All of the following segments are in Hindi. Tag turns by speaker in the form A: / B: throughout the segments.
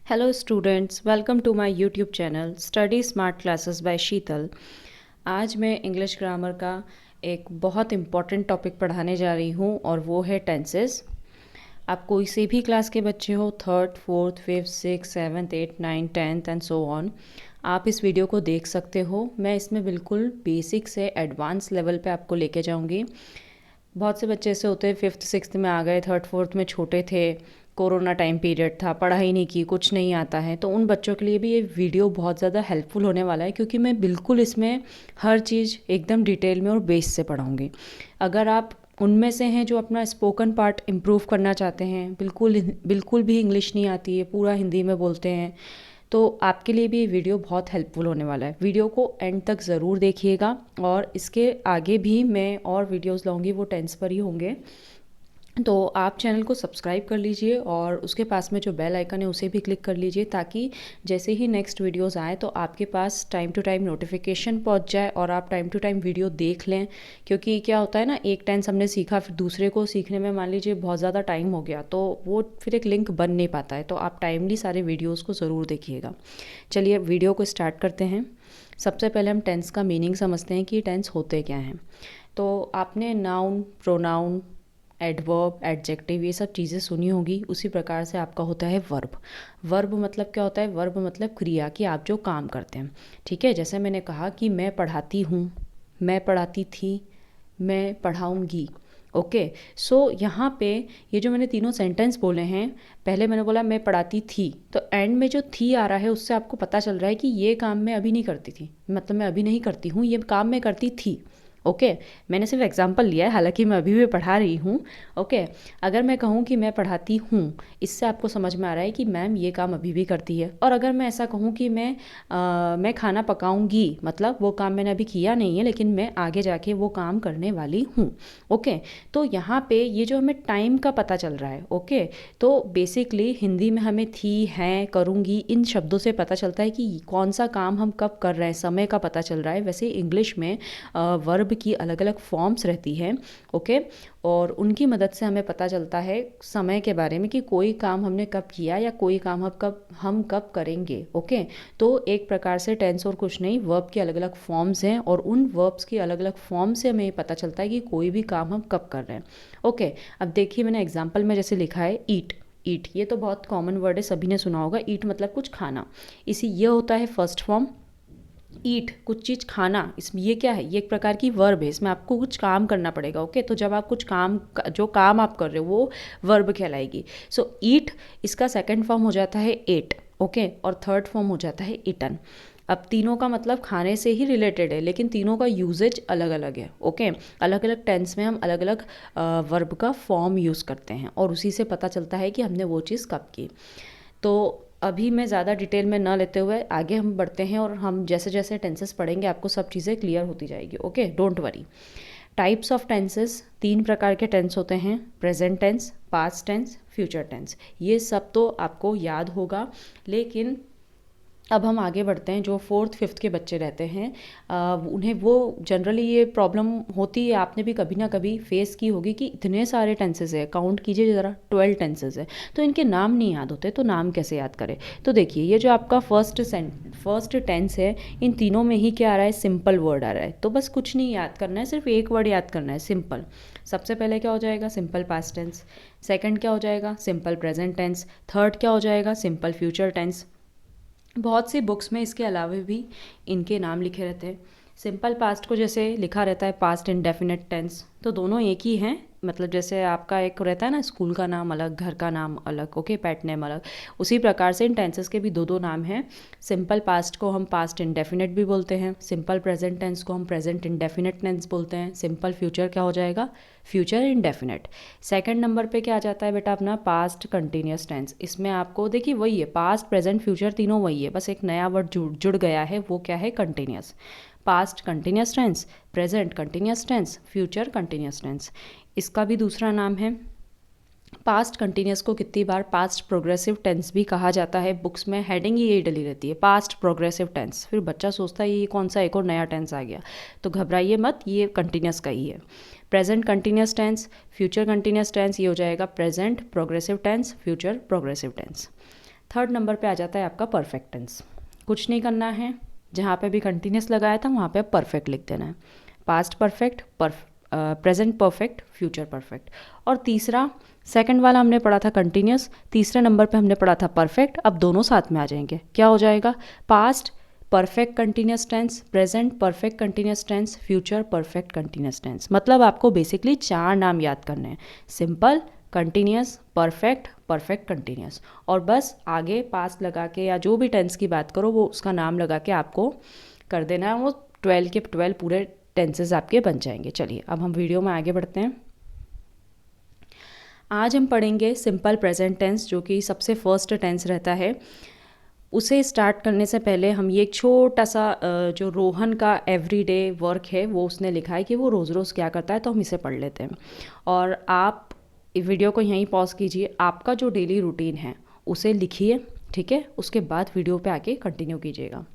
A: Hello students, welcome to my YouTube channel study smart classes by Sheetal. आज मैं इंग्लिश ग्रामर का एक बहुत इम्पॉर्टेंट टॉपिक पढ़ाने जा रही हूँ और वो है टेंसेस। आप कोई से भी क्लास के बच्चे हो, third, fourth, fifth, six, seventh, eight, nine, tenth and so on, आप इस वीडियो को देख सकते हो। मैं इसमें बिल्कुल बेसिक से एडवांस लेवल पे आपको लेके जाऊँगी। बहुत से बच्चे ऐसे होते हैं फिफ्थ सिक्स्थ में आ गए, थर्ड फोर्थ में छोटे थे, कोरोना टाइम पीरियड था, पढ़ाई नहीं की, कुछ नहीं आता है, तो उन बच्चों के लिए भी ये वीडियो बहुत ज़्यादा हेल्पफुल होने वाला है, क्योंकि मैं बिल्कुल इसमें हर चीज़ एकदम डिटेल में और बेस से पढ़ाऊँगी। अगर आप उनमें से हैं जो अपना स्पोकन पार्ट इम्प्रूव करना चाहते हैं, बिल्कुल बिल्कुल भी इंग्लिश नहीं आती है, पूरा हिंदी में बोलते हैं, तो आपके लिए भी ये वीडियो बहुत हेल्पफुल होने वाला है। वीडियो को एंड तक ज़रूर देखिएगा और इसके आगे भी मैं और वीडियोस लाऊंगी, वो टेंस पर ही होंगे। तो आप चैनल को सब्सक्राइब कर लीजिए और उसके पास में जो बेल आइकन है उसे भी क्लिक कर लीजिए, ताकि जैसे ही नेक्स्ट वीडियोस आए तो आपके पास टाइम टू टाइम नोटिफिकेशन पहुंच जाए और आप टाइम टू टाइम वीडियो देख लें। क्योंकि क्या होता है ना, एक टेंस हमने सीखा, फिर दूसरे को सीखने में मान लीजिए बहुत ज़्यादा टाइम हो गया, तो वो फिर एक लिंक बन नहीं पाता है। तो आप टाइमली सारे वीडियोज़ को ज़रूर देखिएगा। चलिए वीडियो को स्टार्ट करते हैं। सबसे पहले हम टेंस का मीनिंग समझते हैं कि टेंस होते क्या हैं। तो आपने नाउन, प्रोनाउन, एडवर्ब, एडजेक्टिव, ये सब चीज़ें सुनी होगी। उसी प्रकार से आपका होता है वर्ब। वर्ब मतलब क्या होता है? वर्ब मतलब क्रिया, कि आप जो काम करते हैं। ठीक है, जैसे मैंने कहा कि मैं पढ़ाती हूँ, मैं पढ़ाती थी, मैं पढ़ाऊँगी। ओके, सो यहाँ पे ये जो मैंने तीनों सेंटेंस बोले हैं, पहले मैंने बोला मैं पढ़ाती थी, तो एंड में जो थी आ रहा है उससे आपको पता चल रहा है कि ये काम मैं अभी नहीं करती थी, मतलब मैं अभी नहीं करती हूँ, ये काम मैं करती थी। ओके, मैंने सिर्फ एग्जांपल लिया है, हालांकि मैं अभी भी पढ़ा रही हूँ। ओके, अगर मैं कहूँ कि मैं पढ़ाती हूँ, इससे आपको समझ में आ रहा है कि मैम ये काम अभी भी करती है। और अगर मैं ऐसा कहूँ कि मैं खाना पकाऊंगी, मतलब वो काम मैंने अभी किया नहीं है, लेकिन मैं आगे जाके वो काम करने वाली हूँ। ओके, तो यहाँ पे ये जो हमें टाइम का पता चल रहा है। ओके, तो बेसिकली हिंदी में हमें थी, हैं, करूँगी, इन शब्दों से पता चलता है कि कौन सा काम हम कब कर रहे हैं, समय का पता चल रहा है। वैसे इंग्लिश में वर्ब की अलग अलग फॉर्म्स रहती हैं। ओके, और उनकी मदद से हमें पता चलता है समय के बारे में, कि कोई काम हमने कब किया या कोई काम हम कब करेंगे। ओके, तो एक प्रकार से टेंस और कुछ नहीं, वर्ब की अलग अलग फॉर्म्स हैं, और उन वर्ब्स की अलग अलग फॉर्म से हमें पता चलता है कि कोई भी काम हम कब कर रहे हैं। ओके, अब देखिए मैंने एग्जाम्पल में जैसे लिखा है ईट। ईट ये तो बहुत कॉमन वर्ड है, सभी ने सुना होगा। ईट मतलब कुछ खाना, इसी ये होता है फर्स्ट फॉर्म। ईट कुछ चीज़ खाना, इसमें ये क्या है? ये एक प्रकार की वर्ब है, इसमें आपको कुछ काम करना पड़ेगा। ओके, तो जब आप कुछ काम, जो काम आप कर रहे हो वो वर्ब कहलाएगी। सो ईट, इसका सेकंड फॉर्म हो जाता है एट। ओके, और थर्ड फॉर्म हो जाता है ईटन। अब तीनों का मतलब खाने से ही रिलेटेड है, लेकिन तीनों का यूजेज अलग अलग है। ओके, अलग अलग टेंस में हम अलग अलग वर्ब का फॉर्म यूज़ करते हैं, और उसी से पता चलता है कि हमने वो चीज़ कब की। तो अभी मैं ज़्यादा डिटेल में ना लेते हुए आगे हम बढ़ते हैं, और हम जैसे जैसे टेंसेस पढ़ेंगे आपको सब चीज़ें क्लियर होती जाएगी। Okay, don't worry. Types of tenses, तीन प्रकार के टेंस होते हैं: present tense, past tense, future tense. ये सब तो आपको याद होगा, लेकिन अब हम आगे बढ़ते हैं। जो फोर्थ फिफ्थ के बच्चे रहते हैं, उन्हें वो जनरली ये प्रॉब्लम होती है, आपने भी कभी ना कभी फेस की होगी, कि इतने सारे टेंसेस है, काउंट कीजिए ज़रा, 12 टेंसेस है, तो इनके नाम नहीं याद होते, तो नाम कैसे याद करें? तो देखिए, ये जो आपका फर्स्ट टेंस है, इन तीनों में ही क्या आ रहा है? सिंपल वर्ड आ रहा है। तो बस कुछ नहीं याद करना है, सिर्फ एक वर्ड याद करना है, सिंपल। सबसे पहले क्या हो जाएगा? Simple past tense. सेकंड क्या हो जाएगा? Simple present tense. थर्ड क्या हो जाएगा? Simple future tense. बहुत सी बुक्स में इसके अलावा भी इनके नाम लिखे रहते हैं। सिंपल पास्ट को जैसे लिखा रहता है पास्ट इंडेफिनिट टेंस, तो दोनों एक ही हैं। मतलब जैसे आपका एक रहता है ना, स्कूल का नाम अलग, घर का नाम अलग, ओके, पेट नेम अलग, उसी प्रकार से इन टेंसेस के भी दो दो नाम हैं। सिंपल पास्ट को हम पास्ट इंडेफिनिट भी बोलते हैं, सिंपल प्रेजेंट टेंस को हम प्रेजेंट इंडेफिनिट टेंस बोलते हैं, सिंपल फ्यूचर क्या हो जाएगा? Future indefinite. सेकंड नंबर पे क्या आ जाता है बेटा अपना? Past continuous tense. इसमें आपको देखिए वही है, पास्ट प्रेजेंट फ्यूचर तीनों वही है, बस एक नया वर्ड जुड़ गया है, वो क्या है? Continuous. Past continuous tense, present continuous tense, future continuous tense. इसका भी दूसरा नाम है। पास्ट कंटिन्यूस को कितनी बार पास्ट प्रोग्रेसिव टेंस भी कहा जाता है। बुक्स में हेडिंग ही यही डली रहती है, पास्ट प्रोग्रेसिव टेंस। फिर बच्चा सोचता है ये कौन सा एक और नया टेंस आ गया, तो घबराइए मत, ये कंटिन्यूस का ही है। Present continuous tense, future continuous tense, ये हो जाएगा present progressive tense, future progressive tense. Third number पे आ जाता है आपका परफेक्ट टेंस। कुछ नहीं करना है, जहाँ पे भी कंटिन्यूस लगाया था वहाँ पे आप परफेक्ट लिख देना है। Past perfect, present perfect, future perfect. और तीसरा, सेकंड वाला हमने पढ़ा था कंटिन्यूस, तीसरे नंबर पे हमने पढ़ा था परफेक्ट। अब दोनों साथ में आ जाएंगे, क्या हो जाएगा? Past perfect continuous tense, present perfect continuous tense, future perfect continuous tense. मतलब आपको बेसिकली 4 नाम याद करने हैं, simple, continuous, perfect, perfect continuous. और बस आगे पास्ट लगा के या जो भी टेंस की बात करो वो उसका नाम लगा के आपको कर देना है। वो 12 के 12 पूरे टेंसेस आपके बन जाएंगे। चलिए अब हम वीडियो में आगे बढ़ते हैं। आज हम पढ़ेंगे सिंपल प्रेजेंट टेंस, जो कि सबसे फर्स्ट टेंस रहता है। उसे स्टार्ट करने से पहले हम ये एक छोटा सा जो रोहन का एवरीडे वर्क है वो उसने लिखा है कि वो रोज़ रोज़ क्या करता है, तो हम इसे पढ़ लेते हैं। और आप वीडियो को यहीं पॉज कीजिए, आपका जो डेली रूटीन है उसे लिखिए, ठीक है? उसके बाद वीडियो पे आके कंटिन्यू कीजिएगा।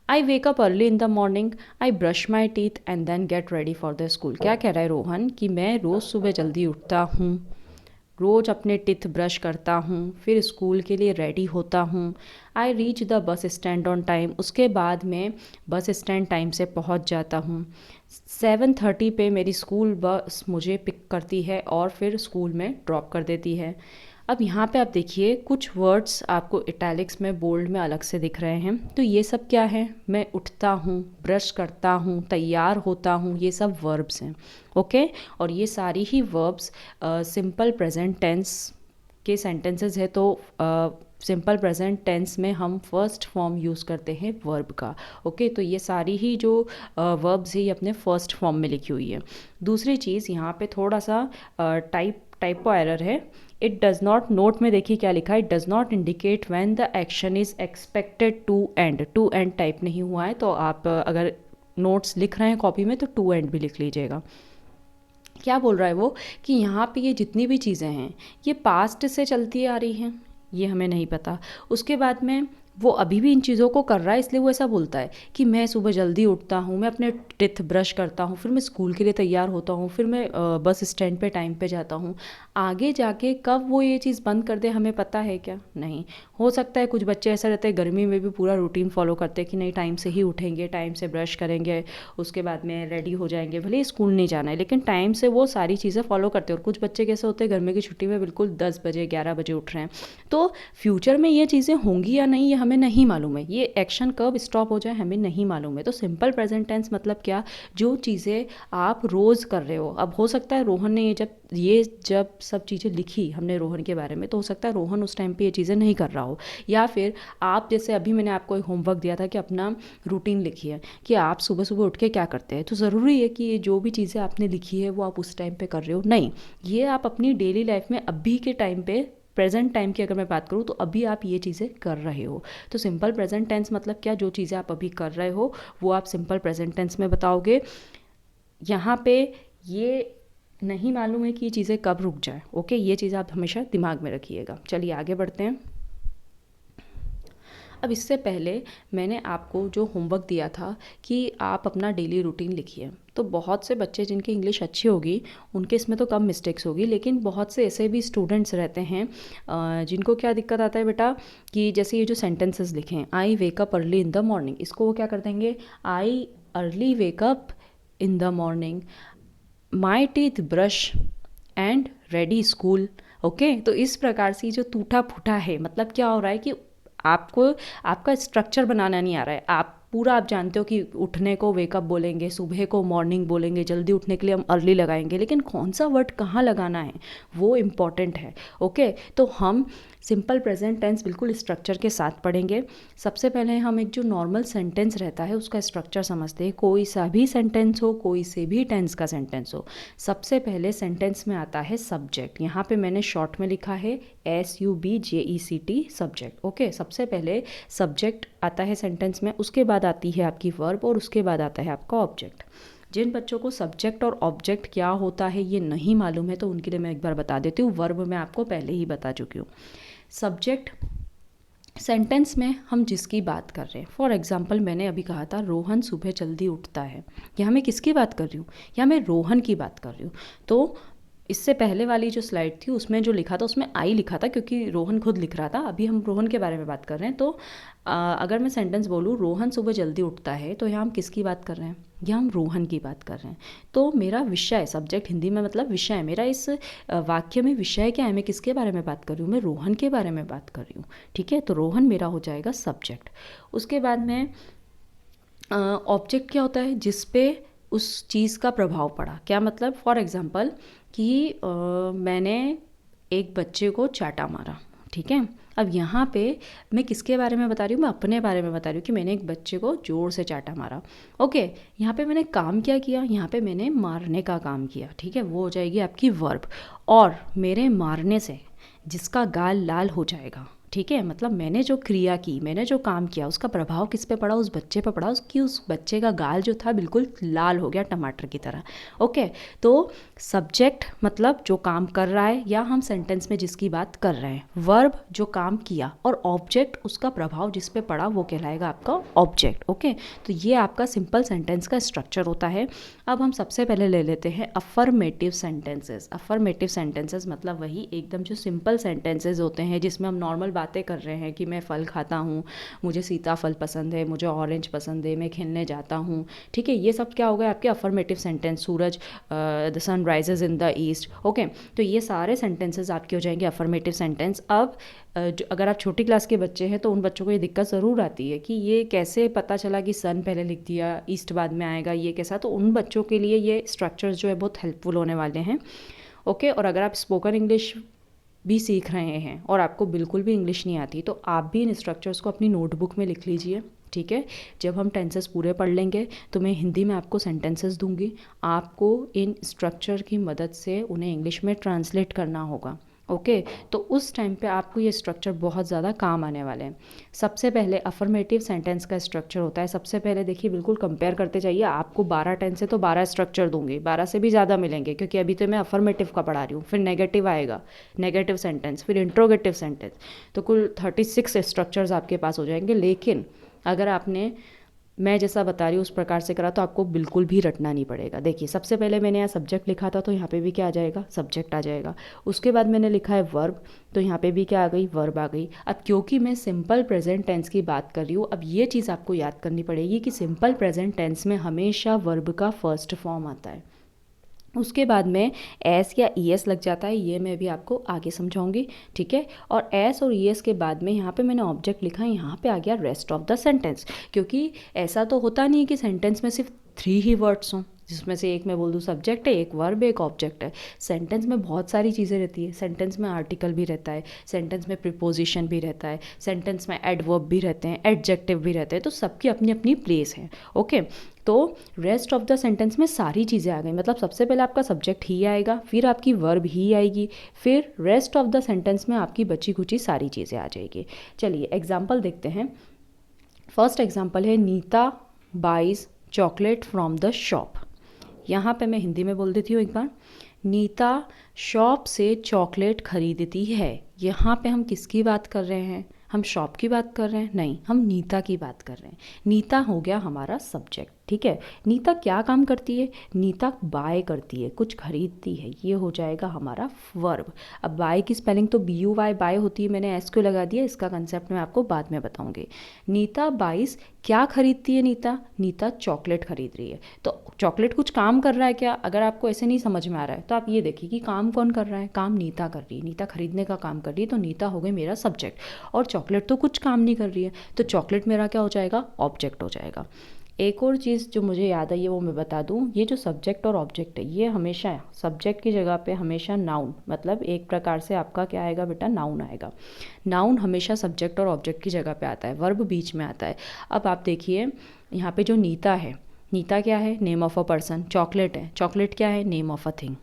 A: I wake up early in the morning, I brush my teeth and then get ready for the school. क्या कह रहा है रोहन कि मैं रोज़ सुबह जल्दी उठता हूँ, रोज़ अपने टिथ ब्रश करता हूँ, फिर स्कूल के लिए रेडी होता हूँ। I reach the bus stand on time, उसके बाद मैं बस स्टैंड टाइम से पहुँच जाता हूँ। 7:30 पे मेरी स्कूल बस मुझे पिक करती है और फिर स्कूल में ड्रॉप कर देती है। अब यहाँ पे आप देखिए कुछ वर्ड्स आपको इटैलिक्स में बोल्ड में अलग से दिख रहे हैं, तो ये सब क्या है? मैं उठता हूँ, ब्रश करता हूँ, तैयार होता हूँ, ये सब वर्ब्स हैं, ओके? और ये सारी ही वर्ब्स सिंपल प्रेजेंट टेंस के सेंटेंसेस है। तो सिंपल प्रेजेंट टेंस में हम फर्स्ट फॉर्म यूज़ करते हैं वर्ब का, ओके? तो ये सारी ही जो वर्ब्स है ये अपने फर्स्ट फॉर्म में लिखी हुई है। दूसरी चीज़ यहाँ पे थोड़ा सा टाइपो एरर है। इट डज़ नॉट, नोट में देखिए क्या लिखा है, it does not indicate when the action is expected to end. To end type नहीं हुआ है, तो आप अगर नोट्स लिख रहे हैं कॉपी में तो टू एंड भी लिख लीजिएगा। क्या बोल रहा है वो कि यहाँ पे ये जितनी भी चीज़ें हैं ये पास्ट से चलती आ रही हैं, ये हमें नहीं पता। उसके बाद में वो अभी भी इन चीज़ों को कर रहा है, इसलिए वो ऐसा बोलता है कि मैं सुबह जल्दी उठता हूँ, मैं अपने टिथ ब्रश करता हूँ, फिर मैं स्कूल के लिए तैयार होता हूँ, फिर मैं बस स्टैंड पे टाइम पे जाता हूँ। आगे जाके कब वो ये चीज़ बंद कर दे हमें पता है क्या? नहीं। हो सकता है कुछ बच्चे ऐसा रहते हैं गर्मी में भी पूरा रूटीन फॉलो करते हैं कि नहीं टाइम से ही उठेंगे, टाइम से ब्रश करेंगे, उसके बाद में रेडी हो जाएंगे, भले ही स्कूल नहीं जाना है लेकिन टाइम से वो सारी चीज़ें फॉलो करते हैं। और कुछ बच्चे कैसे होते हैं गर्मी की छुट्टी में बिल्कुल 10 बजे 11 बजे उठ रहे हैं। तो फ्यूचर में ये चीज़ें होंगी या नहीं ये हमें नहीं मालूम है, ये एक्शन कब स्टॉप हो जाए हमें नहीं मालूम है। तो सिंपल प्रेजेंट टेंस मतलब क्या? जो चीज़ें आप रोज़ कर रहे हो। अब हो सकता है रोहन ने जब सब चीज़ें लिखी हमने रोहन के बारे में, तो हो सकता है रोहन उस टाइम पे ये चीज़ें नहीं कर रहा हो। या फिर आप जैसे अभी मैंने आपको एक होमवर्क दिया था कि अपना रूटीन लिखिए कि आप सुबह सुबह उठ के क्या करते हैं, तो ज़रूरी है कि ये जो भी चीज़ें आपने लिखी है वो आप उस टाइम पे कर रहे हो? नहीं, ये आप अपनी डेली लाइफ में अभी के टाइम पे, प्रेजेंट टाइम की अगर मैं बात करूँ तो अभी आप ये चीज़ें कर रहे हो। तो सिंपल प्रेजेंट टेंस मतलब क्या? जो चीज़ें आप अभी कर रहे हो वो आप सिंपल प्रेजेंट टेंस में बताओगे। यहाँ पे ये नहीं मालूम है कि ये चीज़ें कब रुक जाए, ओके? ये चीज़ आप हमेशा दिमाग में रखिएगा। चलिए आगे बढ़ते हैं। अब इससे पहले मैंने आपको जो होमवर्क दिया था कि आप अपना डेली रूटीन लिखिए, तो बहुत से बच्चे जिनकी इंग्लिश अच्छी होगी उनके इसमें तो कम मिस्टेक्स होगी, लेकिन बहुत से ऐसे भी स्टूडेंट्स रहते हैं जिनको क्या दिक्कत आता है बेटा कि जैसे ये जो सेंटेंसेस लिखे हैं, I wake up early in the morning, इसको वो क्या कर देंगे, I early wake up in the morning, my teeth brush and ready school, okay? तो इस प्रकार से जो टूटा फूटा है, मतलब क्या हो रहा है कि आपको आपका स्ट्रक्चर बनाना नहीं आ रहा है। आप जानते हो कि उठने को वेकअप बोलेंगे, सुबह को मॉर्निंग बोलेंगे, जल्दी उठने के लिए हम अर्ली लगाएंगे, लेकिन कौन सा वर्ड कहाँ लगाना है वो इम्पॉर्टेंट है, ओके? तो हम सिंपल प्रेजेंट टेंस बिल्कुल स्ट्रक्चर के साथ पढ़ेंगे। सबसे पहले हम एक जो नॉर्मल सेंटेंस रहता है उसका स्ट्रक्चर समझते हैं। कोई सा भी सेंटेंस हो, कोई से भी टेंस का सेंटेंस हो, सबसे पहले सेंटेंस में आता है सब्जेक्ट। यहाँ पे मैंने शॉर्ट में लिखा है SUBJECT, सब्जेक्ट, ओके? सबसे पहले सब्जेक्ट आता है सेंटेंस में, उसके बाद आती है आपकी वर्ब और उसके बाद आता है आपका ऑब्जेक्ट। जिन बच्चों को सब्जेक्ट और ऑब्जेक्ट क्या होता है ये नहीं मालूम है तो उनके लिए मैं एक बार बता देती हूँ। वर्ब मैं आपको पहले ही बता चुकी हूँ। सब्जेक्ट सेंटेंस में हम जिसकी बात कर रहे हैं, फॉर एग्जाम्पल मैंने अभी कहा था रोहन सुबह जल्दी उठता है, यहाँ मैं किसकी बात कर रही हूँ? यहाँ मैं रोहन की बात कर रही हूँ। तो इससे पहले वाली जो स्लाइड थी उसमें जो लिखा था उसमें आई लिखा था, क्योंकि रोहन खुद लिख रहा था। अभी हम रोहन के बारे में बात कर रहे हैं। तो अगर मैं सेंटेंस बोलूँ रोहन सुबह जल्दी उठता है, तो यहाँ हम किसकी बात कर रहे हैं? यहाँ हम रोहन की बात कर रहे हैं। तो मेरा विषय, सब्जेक्ट हिंदी में मतलब विषय, मेरा इस वाक्य में विषय क्या है? मैं किसके बारे में बात कर रही हूँ? मैं रोहन के बारे में बात कर रही हूँ। ठीक है, तो रोहन मेरा हो जाएगा सब्जेक्ट। उसके बाद में ऑब्जेक्ट क्या होता है? जिस पे उस चीज़ का प्रभाव पड़ा। क्या मतलब? फॉर एग्ज़ाम्पल कि मैंने एक बच्चे को चाटा मारा। ठीक है, अब यहाँ पे मैं किसके बारे में बता रही हूँ? मैं अपने बारे में बता रही हूँ कि मैंने एक बच्चे को ज़ोर से चाटा मारा। ओके, यहाँ पे मैंने काम क्या किया? यहाँ पे मैंने मारने का काम किया। ठीक है, वो हो जाएगी आपकी वर्ब। और मेरे मारने से जिसका गाल लाल हो जाएगा, ठीक है, मतलब मैंने जो क्रिया की, मैंने जो काम किया, उसका प्रभाव किस पे पड़ा? उस बच्चे पे पड़ा। उसकी, उस बच्चे का गाल जो था बिल्कुल लाल हो गया टमाटर की तरह। ओके, तो सब्जेक्ट मतलब जो काम कर रहा है या हम सेंटेंस में जिसकी बात कर रहे हैं, वर्ब जो काम किया, और ऑब्जेक्ट उसका प्रभाव जिस पे पड़ा, वो कहलाएगा आपका ऑब्जेक्ट। ओके, तो ये आपका सिंपल सेंटेंस का स्ट्रक्चर होता है। अब हम सबसे पहले ले लेते हैं अफर्मेटिव सेंटेंसेस। अफर्मेटिव सेंटेंसेस मतलब वही एकदम जो सिंपल सेंटेंसेस होते हैं जिसमें हम नॉर्मल बातें कर रहे हैं कि मैं फल खाता हूँ, मुझे सीताफल पसंद है, मुझे ऑरेंज पसंद है, मैं खेलने जाता हूँ। ठीक है, ये सब क्या हो गए आपके अफर्मेटिव सेंटेंस। सूरज, the sun rises in the east. Okay, तो ये सारे सेंटेंसेस आपके हो जाएंगे अफर्मेटिव सेंटेंस। अब अगर आप छोटी क्लास के बच्चे हैं तो उन बच्चों को ये दिक्कत ज़रूर आती है कि ये कैसे पता चला कि सन पहले लिख दिया, ईस्ट बाद में आएगा, ये कैसा? तो उन बच्चों के लिए ये स्ट्रक्चर्स जो है बहुत हेल्पफुल होने वाले हैं। ओके, और अगर आप स्पोकन इंग्लिश भी सीख रहे हैं और आपको बिल्कुल भी इंग्लिश नहीं आती, तो आप भी इन स्ट्रक्चर्स को अपनी नोटबुक में लिख लीजिए। ठीक है, जब हम टेंसेस पूरे पढ़ लेंगे तो मैं हिंदी में आपको सेंटेंसेस दूंगी, आपको इन स्ट्रक्चर की मदद से उन्हें इंग्लिश में ट्रांसलेट करना होगा। ओके, तो उस टाइम पे आपको ये स्ट्रक्चर बहुत ज़्यादा काम आने वाले हैं। सबसे पहले अफर्मेटिव सेंटेंस का स्ट्रक्चर होता है। सबसे पहले देखिए, बिल्कुल कंपेयर करते जाइए। आपको 12 टेंस है तो 12 स्ट्रक्चर दूंगी, 12 से भी ज़्यादा मिलेंगे, क्योंकि अभी तो मैं अफर्मेटिव का पढ़ा रही हूँ। फिर नेगेटिव आएगा, नेगेटिव सेंटेंस, फिर इंट्रोगेटिव सेंटेंस, तो कुल 36 स्ट्रक्चर्स आपके पास हो जाएंगे। लेकिन अगर आपने मैं जैसा बता रही हूँ उस प्रकार से करा तो आपको बिल्कुल भी रटना नहीं पड़ेगा। देखिए, सबसे पहले मैंने यहाँ सब्जेक्ट लिखा था, तो यहाँ पे भी क्या आ जाएगा? सब्जेक्ट आ जाएगा। उसके बाद मैंने लिखा है वर्ब, तो यहाँ पे भी क्या आ गई? वर्ब आ गई। अब क्योंकि मैं सिंपल प्रेजेंट टेंस की बात कर रही हूँ, अब ये चीज़ आपको याद करनी पड़ेगी कि सिंपल प्रेजेंट टेंस में हमेशा वर्ब का फर्स्ट फॉर्म आता है। उसके बाद में एस या ई एस लग जाता है, ये मैं भी आपको आगे समझाऊंगी। ठीक है, और एस और ई एस के बाद में यहाँ पे मैंने ऑब्जेक्ट लिखा है, यहाँ पे आ गया रेस्ट ऑफ द सेंटेंस। क्योंकि ऐसा तो होता नहीं है कि सेंटेंस में सिर्फ 3 ही वर्ड्स हों, जिसमें से एक मैं बोल दूँ सब्जेक्ट है, एक वर्ब है, एक ऑब्जेक्ट है। सेंटेंस में बहुत सारी चीज़ें रहती है। सेंटेंस में आर्टिकल भी रहता है, सेंटेंस में प्रीपोजिशन भी रहता है, सेंटेंस में एडवर्ब भी रहते हैं, एडजेक्टिव भी रहते हैं, तो सबकी अपनी अपनी प्लेस है। ओके, तो रेस्ट ऑफ द सेंटेंस में सारी चीज़ें आ गई। मतलब सबसे पहले आपका सब्जेक्ट ही आएगा, फिर आपकी वर्ब ही आएगी, फिर रेस्ट ऑफ द सेंटेंस में आपकी बची खुची सारी चीज़ें आ जाएगी। चलिए एग्जाम्पल देखते हैं। फर्स्ट एग्जाम्पल है, Nita buys chocolate from the shop. यहाँ पे मैं हिंदी में बोल देती हूँ एक बार। नीता शॉप से चॉकलेट खरीदती है। यहाँ पे हम किसकी बात कर रहे हैं? हम शॉप की बात कर रहे हैं? नहीं, हम नीता की बात कर रहे हैं। नीता हो गया हमारा सब्जेक्ट। ठीक है, नीता क्या काम करती है? नीता बाय करती है, कुछ खरीदती है, ये हो जाएगा हमारा वर्ब। अब बाय की स्पेलिंग तो बी यू वाई बाय होती है, मैंने एस क्यों लगा दिया, इसका कंसेप्ट मैं आपको बाद में बताऊंगी। नीता बाइस क्या खरीदती है? नीता चॉकलेट खरीद रही है। तो चॉकलेट कुछ काम कर रहा है क्या? अगर आपको ऐसे नहीं समझ में आ रहा है तो आप ये देखिए कि काम कौन कर रहा है? काम नीता कर रही है, नीता खरीदने का काम कर रही है, तो नीता हो गई मेरा सब्जेक्ट। और चॉकलेट तो कुछ काम नहीं कर रही है, तो चॉकलेट मेरा क्या हो जाएगा? ऑब्जेक्ट हो जाएगा। एक और चीज़ जो मुझे याद आई है वो मैं बता दूं, ये जो सब्जेक्ट और ऑब्जेक्ट है, ये हमेशा सब्जेक्ट की जगह पे हमेशा नाउन, मतलब एक प्रकार से आपका क्या आएगा बेटा? नाउन आएगा। नाउन हमेशा सब्जेक्ट और ऑब्जेक्ट की जगह पे आता है, वर्ब बीच में आता है। अब आप देखिए यहाँ पे जो नीता है, नीता क्या है? Name of a person. Chocolate है, चॉकलेट क्या है? Name of a thing.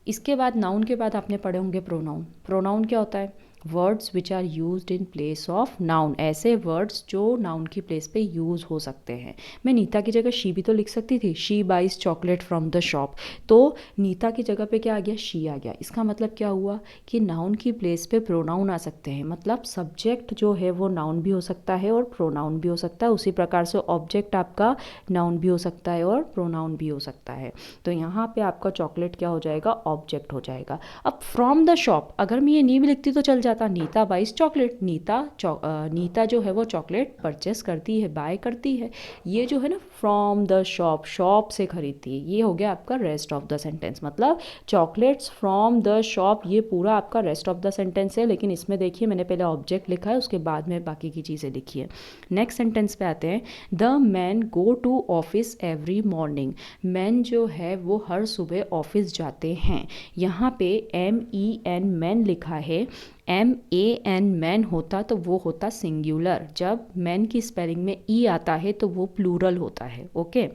A: इसके बाद नाउन के बाद आपने पढ़े होंगे प्रोनाउन। प्रोनाउन क्या होता है? Words which are used in place of noun, ऐसे वर्ड्स जो नाउन की प्लेस पे यूज़ हो सकते हैं। मैं नीता की जगह शी भी तो लिख सकती थी, she buys chocolate from the shop, तो नीता की जगह पे क्या आ गया, शी आ गया। इसका मतलब क्या हुआ कि नाउन की प्लेस पे प्रोनाउन आ सकते हैं, मतलब सब्जेक्ट जो है वो नाउन भी हो सकता है और प्रोनाउन भी हो सकता है। उसी प्रकार से ऑब्जेक्ट आपका नाउन भी हो सकता है और प्रोनाउन भी हो सकता है। तो यहाँ पे आपका चॉकलेट क्या हो जाएगा, ऑब्जेक्ट हो जाएगा। अब फ्रॉम द शॉप, अगर मैं ये नहीं भी लिखती तो चल जाता, नीता बाइज चॉकलेट, नीता जो है वो चॉकलेट परचेस करती है, बाय करती है। ये जो है ना फ्रॉम द शॉप, शॉप से खरीदती है, ये हो गया आपका रेस्ट ऑफ द सेंटेंस। मतलब चॉकलेट्स फ्रॉम द शॉप, ये पूरा आपका रेस्ट ऑफ द सेंटेंस है, लेकिन इसमें देखिए मैंने पहले ऑब्जेक्ट लिखा है, उसके बाद में बाकी की चीज़ें लिखी है। नेक्स्ट सेंटेंस पे आते हैं। The man go to office every morning, man जो है वो हर सुबह ऑफिस जाते हैं। यहाँ पे MEN मैन लिखा है, MAN मैन होता तो वो होता सिंगुलर, जब मैन की स्पेलिंग में ई आता है तो वो प्लूरल होता है। ओके,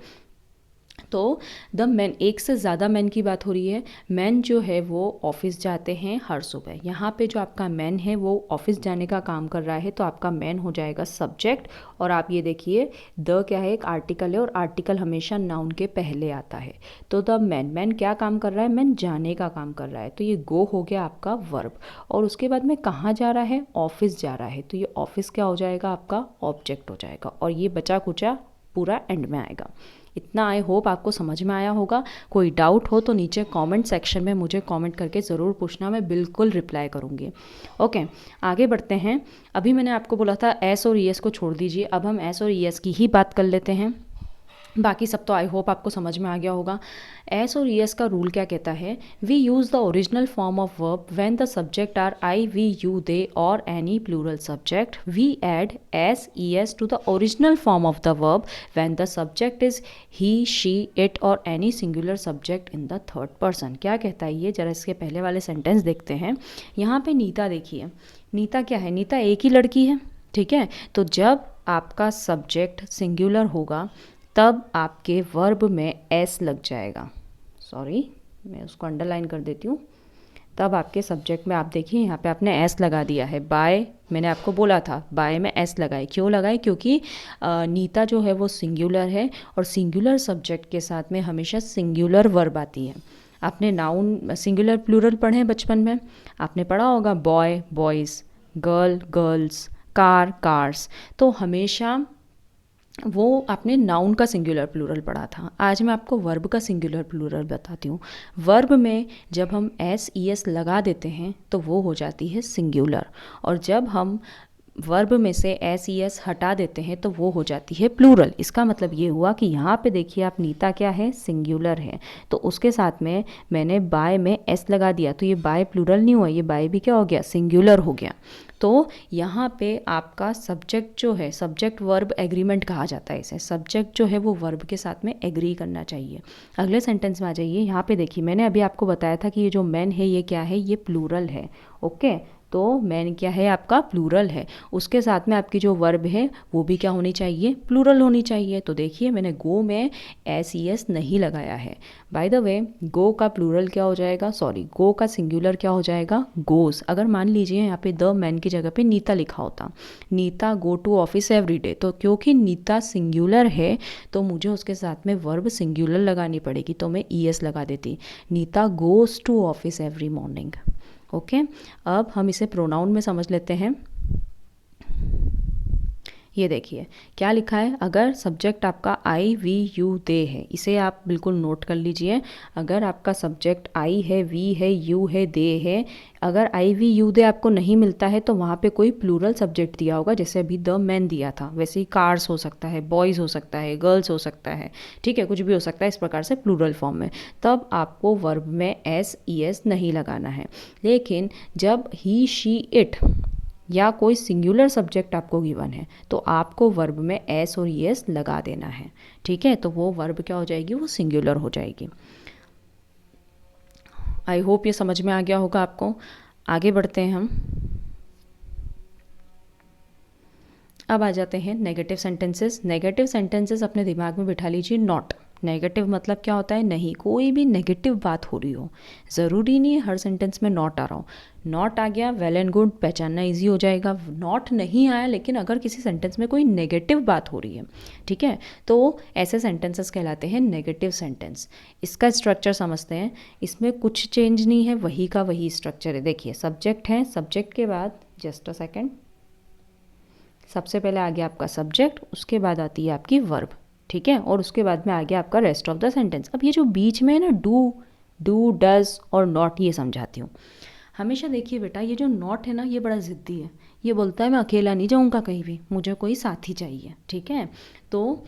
A: तो द मैन, एक से ज़्यादा मैन की बात हो रही है। मैन जो है वो ऑफिस जाते हैं हर सुबह। यहाँ पे जो आपका मैन है वो ऑफिस जाने का काम कर रहा है, तो आपका मैन हो जाएगा सब्जेक्ट। और आप ये देखिए द क्या है, एक आर्टिकल है, और आर्टिकल हमेशा नाउन के पहले आता है। तो द मैन, मैन क्या काम कर रहा है, मैन जाने का काम कर रहा है, तो ये गो हो गया आपका वर्ब। और उसके बाद में कहाँ जा रहा है, ऑफिस जा रहा है, तो ये ऑफिस क्या हो जाएगा, आपका ऑब्जेक्ट हो जाएगा। और ये बचा कुचा पूरा एंड में आएगा। इतना आई होप आपको समझ में आया होगा। कोई डाउट हो तो नीचे कमेंट सेक्शन में मुझे कमेंट करके ज़रूर पूछना, मैं बिल्कुल रिप्लाई करूँगी। ओके, आगे बढ़ते हैं। अभी मैंने आपको बोला था एस और ES को छोड़ दीजिए, अब हम एस और ES की ही बात कर लेते हैं। बाकी सब तो आई होप आपको समझ में आ गया होगा। एस और ES का रूल क्या कहता है, we use the original form of verb when the subject are I, we, you, they और any plural subject. We add S ES to the original form of the verb when the subject is he, she, it और any singular subject in the third person. क्या कहता है ये, जरा इसके पहले वाले सेंटेंस देखते हैं। यहाँ पे नीता देखिए, नीता क्या है, नीता एक ही लड़की है, ठीक है। तो जब आपका सब्जेक्ट सिंगुलर होगा तब आपके वर्ब में एस लग जाएगा। सॉरी, मैं उसको अंडरलाइन कर देती हूँ। तब आपके सब्जेक्ट में आप देखिए यहाँ पे आपने एस लगा दिया है। बाय, मैंने आपको बोला था बाय में एस लगाए, क्यों लगाए, क्योंकि नीता जो है वो सिंगुलर है, और सिंगुलर सब्जेक्ट के साथ में हमेशा सिंगुलर वर्ब आती है। आपने नाउन सिंगुलर प्लूरल पढ़े हैं बचपन में, आपने पढ़ा होगा boy boys, girl girls, car cars, तो हमेशा वो आपने नाउन का सिंगुलर प्लूरल पढ़ा था। आज मैं आपको वर्ब का सिंगुलर प्लूरल बताती हूँ। वर्ब में जब हम एस ES लगा देते हैं तो वो हो जाती है सिंगुलर, और जब हम वर्ब में से एस ES हटा देते हैं तो वो हो जाती है प्लूरल। इसका मतलब ये हुआ कि यहाँ पे देखिए आप, नीता क्या है, सिंगुलर है, तो उसके साथ में मैंने बाय में एस लगा दिया, तो ये बाय प्लूरल नहीं हुआ, ये बाय भी क्या हो गया, सिंगुलर हो गया। तो यहाँ पे आपका सब्जेक्ट जो है, सब्जेक्ट वर्ब एग्रीमेंट कहा जाता है इसे। सब्जेक्ट जो है वो वर्ब के साथ में एग्री करना चाहिए। अगले सेंटेंस में आ जाइए। यहाँ पे देखिए मैंने अभी आपको बताया था कि ये जो मैन है ये क्या है, ये प्लूरल है। ओके, तो मैन क्या है, आपका प्लूरल है। उसके साथ में आपकी जो वर्ब है वो भी क्या होनी चाहिए, प्लूरल होनी चाहिए। तो देखिए मैंने गो में एस ES नहीं लगाया है। बाय द वे, गो का प्लूरल क्या हो जाएगा, सॉरी, गो का सिंगुलर क्या हो जाएगा, गोस। अगर मान लीजिए यहाँ पे द मैन की जगह पे नीता लिखा होता, Nita go to office every day, तो क्योंकि नीता सिंगुलर है तो मुझे उसके साथ में वर्ब सिंगुलर लगानी पड़ेगी, तो मैं ES लगा देती, Nita goes to office every morning. Okay, अब हम इसे प्रोनाउन में समझ लेते हैं। ये देखिए क्या लिखा है, अगर सब्जेक्ट आपका आई, वी, यू, दे है, इसे आप बिल्कुल नोट कर लीजिए। अगर आपका सब्जेक्ट आई है, वी है, यू है, दे है, अगर आई, वी, यू, दे आपको नहीं मिलता है तो वहाँ पे कोई प्लूरल सब्जेक्ट दिया होगा, जैसे अभी द मैन दिया था, वैसे ही कार्स हो सकता है, बॉयज़ हो सकता है, गर्ल्स हो सकता है, ठीक है, कुछ भी हो सकता है इस प्रकार से प्लूरल फॉर्म में। तब आपको वर्ब में एस ES नहीं लगाना है। लेकिन जब ही, शी, इट या कोई सिंगुलर सब्जेक्ट आपको गिवन है तो आपको वर्ब में एस और ES लगा देना है, ठीक है। तो वो वर्ब क्या हो जाएगी, वो सिंगुलर हो जाएगी। आई होप ये समझ में आ गया होगा आपको। आगे बढ़ते हैं हम। अब आ जाते हैं नेगेटिव सेंटेंसेस। नेगेटिव सेंटेंसेस अपने दिमाग में बिठा लीजिए, नॉट। नेगेटिव मतलब क्या होता है, नहीं, कोई भी नेगेटिव बात हो रही हो, ज़रूरी नहीं है हर सेंटेंस में नॉट आ रहा हो। नॉट आ गया, वेल एंड गुड, पहचानना इजी हो जाएगा। नॉट नहीं आया, लेकिन अगर किसी सेंटेंस में कोई नेगेटिव बात हो रही है, ठीक है, तो ऐसे सेंटेंसेस कहलाते हैं नेगेटिव सेंटेंस। इसका स्ट्रक्चर समझते हैं। इसमें कुछ चेंज नहीं है, वही का वही स्ट्रक्चर है। देखिए, सब्जेक्ट है, सब्जेक्ट के बाद, जस्ट अ सेकेंड, सबसे पहले आ गया आपका सब्जेक्ट, उसके बाद आती है आपकी वर्ब, ठीक है, और उसके बाद में आ गया आपका रेस्ट ऑफ द सेंटेंस। अब ये जो बीच में है ना, डू डज और नॉट, ये समझाती हूँ। हमेशा देखिए बेटा, ये जो नॉट है ना, ये बड़ा ज़िद्दी है। ये बोलता है मैं अकेला नहीं जाऊँगा कहीं भी, मुझे कोई साथी चाहिए, ठीक है। तो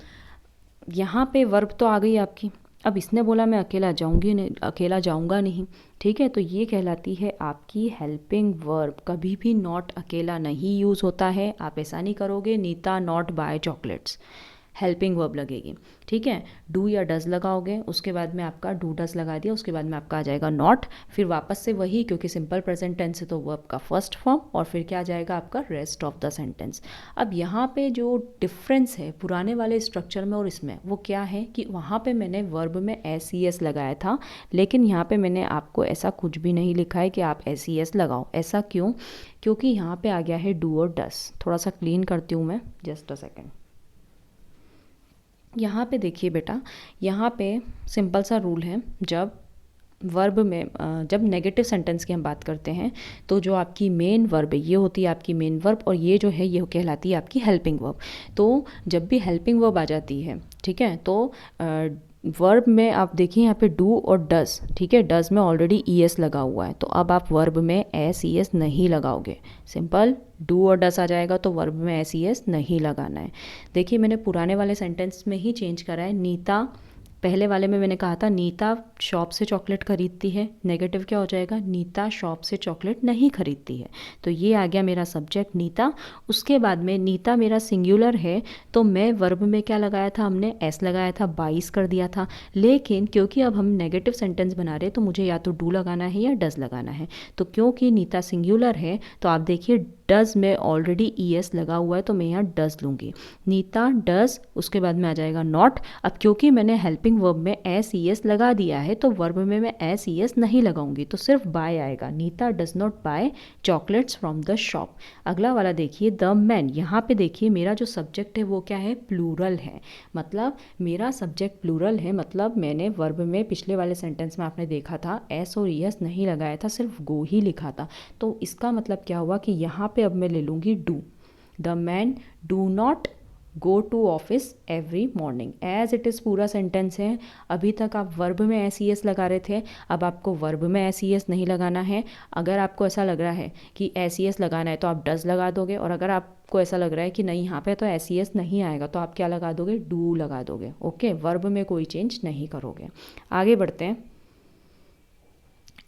A: यहाँ पे वर्ब तो आ गई आपकी। अब इसने बोला मैं अकेला जाऊँगी नहीं, अकेला जाऊँगा नहीं, ठीक है, तो ये कहलाती है आपकी हेल्पिंग वर्ब। कभी भी नॉट अकेला नहीं यूज़ होता है। आप ऐसा नहीं करोगे Nita not buy chocolates, helping verb लगेगी, ठीक है। डू या डज लगाओगे, उसके बाद में आपका डू डज लगा दिया, उसके बाद में आपका आ जाएगा नॉट, फिर वापस से वही, क्योंकि सिंपल प्रेजेंट टेंस है तो वर्ब का फर्स्ट फॉर्म, और फिर क्या आ जाएगा आपका रेस्ट ऑफ द सेंटेंस। अब यहाँ पे जो डिफरेंस है पुराने वाले स्ट्रक्चर में और इसमें, वो क्या है कि वहाँ पे मैंने वर्ब में एस ई एस लगाया था, लेकिन यहाँ पे मैंने आपको ऐसा कुछ भी नहीं लिखा है कि आप एस ई एस लगाओ। ऐसा क्यों? क्योंकि यहाँ पे आ गया है डू और डस। थोड़ा सा क्लीन करती हूँ मैं, जस्ट अ सेकेंड। यहाँ पे देखिए बेटा, यहाँ पे सिंपल सा रूल है, जब वर्ब में जब नेगेटिव सेंटेंस की हम बात करते हैं, तो जो आपकी मेन वर्ब है ये होती है आपकी मेन वर्ब, और ये जो है ये कहलाती है आपकी हेल्पिंग वर्ब। तो जब भी हेल्पिंग वर्ब आ जाती है, ठीक है, तो वर्ब में आप देखिए यहाँ पे डू और डज, ठीक है, डज में ऑलरेडी ई एस लगा हुआ है, तो अब आप वर्ब में एस ई एस नहीं लगाओगे। सिंपल डू और डज आ जाएगा, तो वर्ब में एस ई एस नहीं लगाना है। देखिए, मैंने पुराने वाले सेंटेंस में ही चेंज करा है। नीता, पहले वाले में मैंने कहा था नीता शॉप से चॉकलेट खरीदती है, नेगेटिव क्या हो जाएगा, नीता शॉप से चॉकलेट नहीं खरीदती है। तो ये आ गया मेरा सब्जेक्ट नीता। उसके बाद में नीता मेरा सिंगुलर है, तो मैं वर्ब में क्या लगाया था, हमने एस लगाया था, 22 कर दिया था। लेकिन क्योंकि अब हम नेगेटिव सेंटेंस बना रहे हैं, तो मुझे या तो डू लगाना है या डज लगाना है। तो क्योंकि नीता सिंगुलर है, तो आप देखिए डज में ऑलरेडी ई एस लगा हुआ है, तो मैं यहाँ डज लूँगी। नीता डज, उसके बाद में आ जाएगा नॉट। अब क्योंकि मैंने हेल्पिंग वर्ब में एस ई एस लगा दिया है, तो वर्ब में मैं एस ई एस नहीं लगाऊंगी, तो सिर्फ बाय आएगा। Nita does not buy chocolates from the shop. अगला वाला देखिए, द मैन। यहाँ पे देखिए मेरा जो सब्जेक्ट है वो क्या है, प्लूरल है। मतलब मेरा सब्जेक्ट प्लूरल है, मतलब मैंने वर्ब में पिछले वाले सेंटेंस में आपने देखा था एस और ई एस नहीं लगाया था, सिर्फ गो ही लिखा था। तो इसका मतलब क्या हुआ कि यहाँ पे अब मैं ले लूँगी do. The man do not go to office every morning. As it is पूरा सेंटेंस है। अभी तक आप वर्ब में एस ई एस लगा रहे थे, अब आपको वर्ब में एस ई एस नहीं लगाना है। अगर आपको ऐसा लग रहा है कि एस ई एस लगाना है, तो आप डज लगा दोगे, और अगर आपको ऐसा लग रहा है कि नहीं यहाँ पे तो एस ई एस नहीं आएगा, तो आप क्या लगा दोगे, डू लगा दोगे। ओके, वर्ब में कोई चेंज नहीं करोगे। आगे बढ़ते हैं।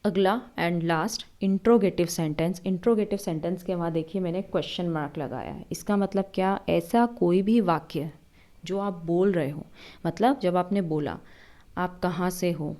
A: अगला and last, interrogative sentence. Interrogative sentence के वहाँ देखिए मैंने क्वेश्चन मार्क लगाया है। इसका मतलब क्या, ऐसा कोई भी वाक्य जो आप बोल रहे हो, मतलब जब आपने बोला आप कहाँ से हो,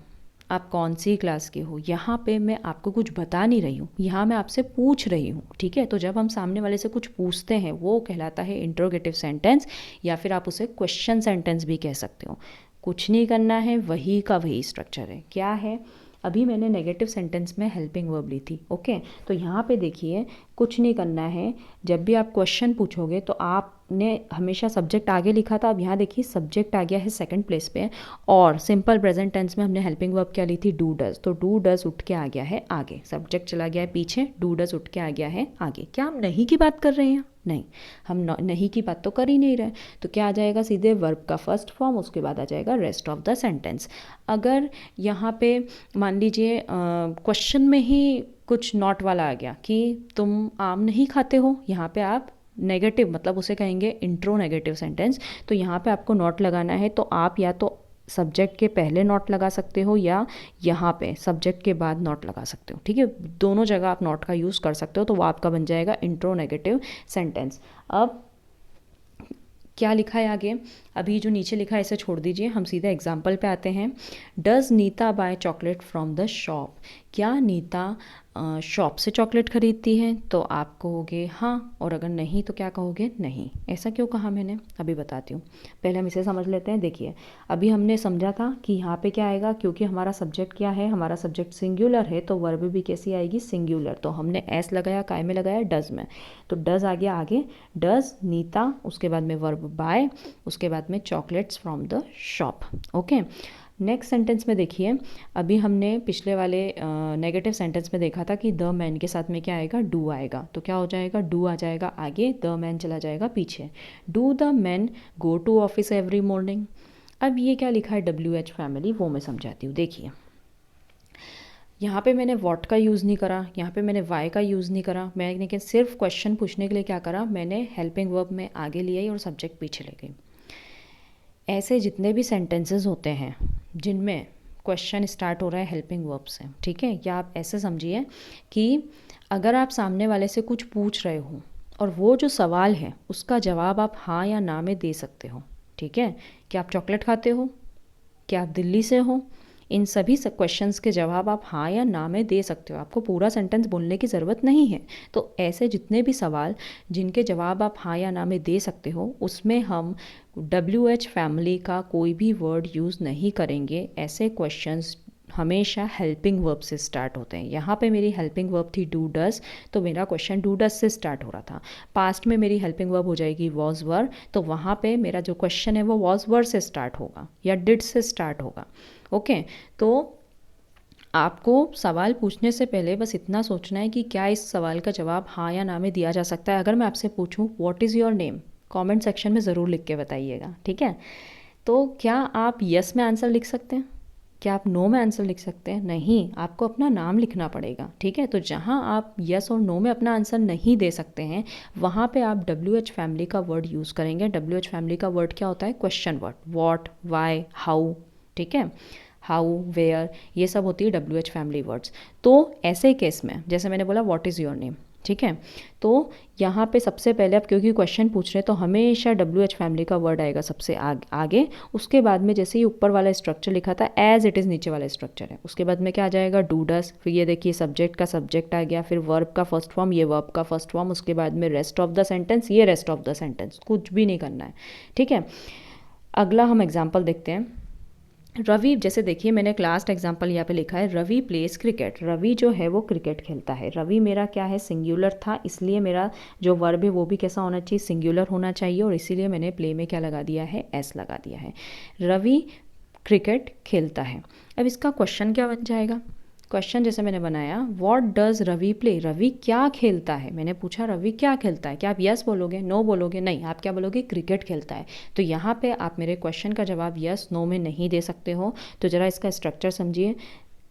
A: आप कौन सी क्लास के हो, यहाँ पे मैं आपको कुछ बता नहीं रही हूँ, यहाँ मैं आपसे पूछ रही हूँ, ठीक है। तो जब हम सामने वाले से कुछ पूछते हैं, वो कहलाता है इंट्रोगेटिव सेंटेंस, या फिर आप उसे क्वेश्चन सेंटेंस भी कह सकते हो। कुछ नहीं करना है, वही का वही स्ट्रक्चर है। क्या है, अभी मैंने नेगेटिव सेंटेंस में हेल्पिंग वर्ब ली थी, ओके। तो यहाँ पे देखिए कुछ नहीं करना है। जब भी आप क्वेश्चन पूछोगे तो आपने हमेशा सब्जेक्ट आगे लिखा था, अब यहाँ देखिए सब्जेक्ट आ गया है सेकंड प्लेस पे, और सिंपल प्रेजेंट टेंस में हमने हेल्पिंग वर्ब क्या ली थी, डू डज। तो डू डज उठ के आ गया है आगे, सब्जेक्ट चला गया है पीछे, डू डज उठ के आ गया है आगे। क्या हम नहीं की बात कर रहे हैं? नहीं, हम नहीं की बात तो कर ही नहीं रहे। तो क्या आ जाएगा, सीधे वर्ब का फर्स्ट फॉर्म, उसके बाद आ जाएगा रेस्ट ऑफ द सेंटेंस। अगर यहाँ पे मान लीजिए क्वेश्चन में ही कुछ नॉट वाला आ गया कि तुम आम नहीं खाते हो, यहाँ पे आप नेगेटिव, मतलब उसे कहेंगे इंट्रो नेगेटिव सेंटेंस, तो यहाँ पे आपको नॉट लगाना है। तो आप या तो सब्जेक्ट के पहले नॉट लगा सकते हो, या यहाँ पे सब्जेक्ट के बाद नॉट लगा सकते हो, ठीक है। दोनों जगह आप नॉट का यूज़ कर सकते हो, तो वो आपका बन जाएगा इंट्रो नेगेटिव सेंटेंस। अब क्या लिखा है आगे, अभी जो नीचे लिखा है इसे छोड़ दीजिए, हम सीधे एग्जाम्पल पे आते हैं। Does Nita buy chocolate from the shop. क्या नीता शॉप से चॉकलेट ख़रीदती हैं तो आप कहोगे हाँ, और अगर नहीं तो क्या कहोगे नहीं। ऐसा क्यों कहा मैंने, अभी बताती हूँ। पहले हम इसे समझ लेते हैं। देखिए, अभी हमने समझा था कि यहाँ पे क्या आएगा, क्योंकि हमारा सब्जेक्ट क्या है, हमारा सब्जेक्ट सिंगुलर है, तो वर्ब भी कैसी आएगी, सिंगुलर। तो हमने एस लगाया, काय में लगाया, डज में। तो डज आ गया आगे, डज नीता, उसके बाद में वर्ब बाय, उसके बाद में chocolates from the shop. Okay, next sentence में देखिए, अभी हमने पिछले वाले नेगेटिव सेंटेंस में देखा था कि द मैन के साथ में क्या आएगा, डू आएगा। तो क्या हो जाएगा, डू आ जाएगा आगे, द मैन चला जाएगा पीछे। Do the man go to office every morning. अब ये क्या लिखा है, WH फैमिली, वो मैं समझाती हूँ। देखिए, यहाँ पे मैंने वॉट का यूज़ नहीं करा, यहाँ पे मैंने वाई का यूज़ नहीं करा, मैंने सिर्फ क्वेश्चन पूछने के लिए क्या करा, मैंने हेल्पिंग वर्ब में आगे लिया और सब्जेक्ट पीछे ले गई। ऐसे जितने भी सेंटेंसेस होते हैं जिनमें क्वेश्चन स्टार्ट हो रहा है हेल्पिंग वर्ब से, ठीक है, या आप ऐसे समझिए कि अगर आप सामने वाले से कुछ पूछ रहे हो और वो जो सवाल है उसका जवाब आप हाँ या ना में दे सकते हो, ठीक है। क्या आप चॉकलेट खाते हो, क्या आप दिल्ली से हो, इन सभी क्वेश्चंस के जवाब आप हाँ या ना में दे सकते हो, आपको पूरा सेंटेंस बोलने की ज़रूरत नहीं है। तो ऐसे जितने भी सवाल जिनके जवाब आप हाँ या ना में दे सकते हो, उसमें हम WH फैमिली का कोई भी वर्ड यूज़ नहीं करेंगे। ऐसे क्वेश्चंस हमेशा हेल्पिंग वर्ब से स्टार्ट होते हैं। यहाँ पे मेरी हेल्पिंग वर्ब थी डू डस, तो मेरा क्वेश्चन डू डस से स्टार्ट हो रहा था। पास्ट में मेरी हेल्पिंग वर्ब हो जाएगी वॉज वर, तो वहाँ पे मेरा जो क्वेश्चन है वो वॉज वर से स्टार्ट होगा या डिड से स्टार्ट होगा। ओके, तो आपको सवाल पूछने से पहले बस इतना सोचना है कि क्या इस सवाल का जवाब हाँ या ना में दिया जा सकता है। अगर मैं आपसे पूछूं what is your name, comment section में ज़रूर लिख के बताइएगा, ठीक है। तो क्या आप यस में आंसर लिख सकते हैं, क्या आप नो में आंसर लिख सकते हैं? नहीं, आपको अपना नाम लिखना पड़ेगा, ठीक है। तो जहाँ आप यस और नो में अपना आंसर नहीं दे सकते हैं, वहाँ पे आप WH फैमिली का वर्ड यूज़ करेंगे। WH फैमिली का वर्ड क्या होता है, question word, what, why, how, ठीक है, हाउ, वेयर, ये सब होती है WH फैमिली वर्ड्स। तो ऐसे केस में जैसे मैंने बोला व्हाट इज़ योर नेम, ठीक है, तो यहाँ पे सबसे पहले आप क्योंकि क्वेश्चन पूछ रहे हैं तो हमेशा WH फैमिली का वर्ड आएगा सबसे आगे। उसके बाद में जैसे ही ऊपर वाला स्ट्रक्चर लिखा था एज इट इज़ नीचे वाला स्ट्रक्चर है, उसके बाद में क्या आ जाएगा, डू डस, फिर ये देखिए सब्जेक्ट का सब्जेक्ट आ गया, फिर वर्ब का फर्स्ट फॉर्म, ये वर्ब का फर्स्ट फॉर्म, उसके बाद में रेस्ट ऑफ द सेंटेंस, ये रेस्ट ऑफ द सेंटेंस, कुछ भी नहीं करना है, ठीक है। अगला हम एग्जाम्पल देखते हैं। रवि, जैसे देखिए मैंने लास्ट एग्जांपल यहाँ पे लिखा है, रवि प्लेस क्रिकेट। रवि जो है वो क्रिकेट खेलता है। रवि मेरा क्या है, सिंगुलर था, इसलिए मेरा जो वर्ब है वो भी कैसा होना चाहिए, सिंगुलर होना चाहिए, और इसीलिए मैंने प्ले में क्या लगा दिया है, एस लगा दिया है। रवि क्रिकेट खेलता है। अब इसका क्वेश्चन क्या बन जाएगा, क्वेश्चन जैसे मैंने बनाया, what does Ravi play, Ravi क्या खेलता है। मैंने पूछा रवि क्या खेलता है, क्या आप यस बोलोगे, नो बोलोगे, नहीं, आप क्या बोलोगे, क्रिकेट खेलता है। तो यहाँ पे आप मेरे क्वेश्चन का जवाब यस नो में नहीं दे सकते हो। तो ज़रा इसका स्ट्रक्चर समझिए,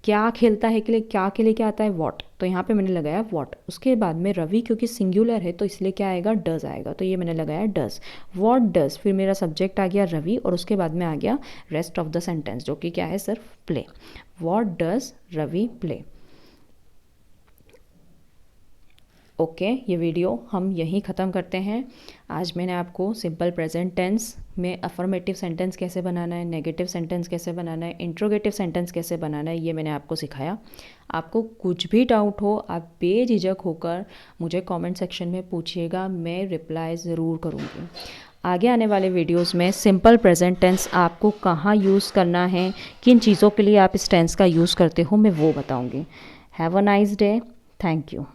A: क्या खेलता है के लिए क्या आता है, व्हाट, तो यहाँ पे मैंने लगाया व्हाट। उसके बाद में रवि क्योंकि सिंगुलर है तो इसलिए क्या आएगा, डज आएगा, तो ये मैंने लगाया डज, व्हाट डज, फिर मेरा सब्जेक्ट आ गया रवि, और उसके बाद में आ गया रेस्ट ऑफ द सेंटेंस जो कि क्या है, सिर्फ play, what does Ravi play. Okay, ये वीडियो हम यहीं ख़त्म करते हैं। आज मैंने आपको सिंपल प्रेजेंट टेंस में अफर्मेटिव सेंटेंस कैसे बनाना है, नेगेटिव सेंटेंस कैसे बनाना है, इंट्रोगेटिव सेंटेंस कैसे बनाना है, ये मैंने आपको सिखाया। आपको कुछ भी डाउट हो आप बेझिझक होकर मुझे कमेंट सेक्शन में पूछिएगा, मैं रिप्लाई ज़रूर करूँगी। आगे आने वाले वीडियोस में सिंपल प्रेजेंट टेंस आपको कहाँ यूज़ करना है, किन चीज़ों के लिए आप इस टेंस का यूज़ करते हो, मैं वो बताऊँगी। Have a nice day, thank you.